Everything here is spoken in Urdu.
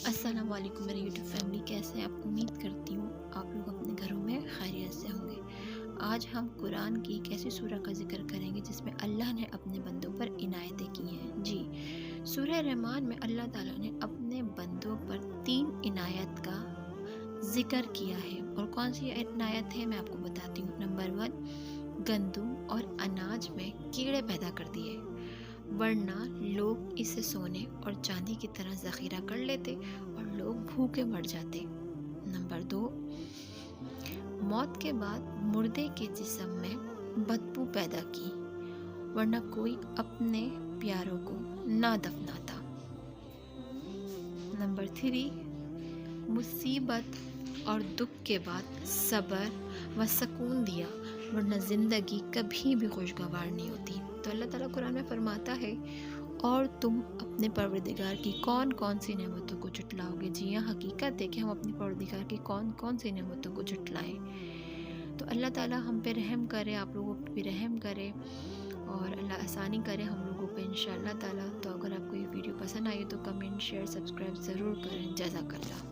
السلام علیکم میری یوٹیوب فیملی، کیسے ہیں آپ؟ امید کرتی ہوں آپ لوگ اپنے گھروں میں خیریت سے ہوں گے۔ آج ہم قرآن کی ایک ایسی سورہ کا ذکر کریں گے جس میں اللہ نے اپنے بندوں پر عنایتیں کی ہیں۔ جی، سورہ رحمان میں اللہ تعالیٰ نے اپنے بندوں پر 3 عنایت کا ذکر کیا ہے، اور کون سی عنایت ہے میں آپ کو بتاتی ہوں۔ نمبر 1، گندم اور اناج میں کیڑے پیدا کر دیے، ورنہ لوگ اسے سونے اور چاندی کی طرح ذخیرہ کر لیتے اور لوگ بھوکے مر جاتے۔ نمبر 2، موت کے بعد مردے کے جسم میں بدبو پیدا کی، ورنہ کوئی اپنے پیاروں کو نہ دفناتا۔ نمبر 3، مصیبت اور دکھ کے بعد صبر و سکون دیا، ورنہ زندگی کبھی بھی خوشگوار نہیں ہوتی۔ تو اللہ تعالیٰ قرآن میں فرماتا ہے، اور تم اپنے پروردگار کی کون کون سی نعمتوں کو جھٹلاؤ گے؟ جی ہاں، حقیقت ہے کہ ہم اپنے پروردگار کی کون کون سی نعمتوں کو جھٹلائیں۔ تو اللہ تعالیٰ ہم پہ رحم کرے، آپ لوگوں پہ بھی رحم کرے، اور اللہ آسانی کرے ہم لوگوں پہ انشاءاللہ تعالیٰ۔ تو اگر آپ کو یہ ویڈیو پسند آئی تو کمنٹ، شیئر، سبسکرائب ضرور کریں۔ جزاک اللہ۔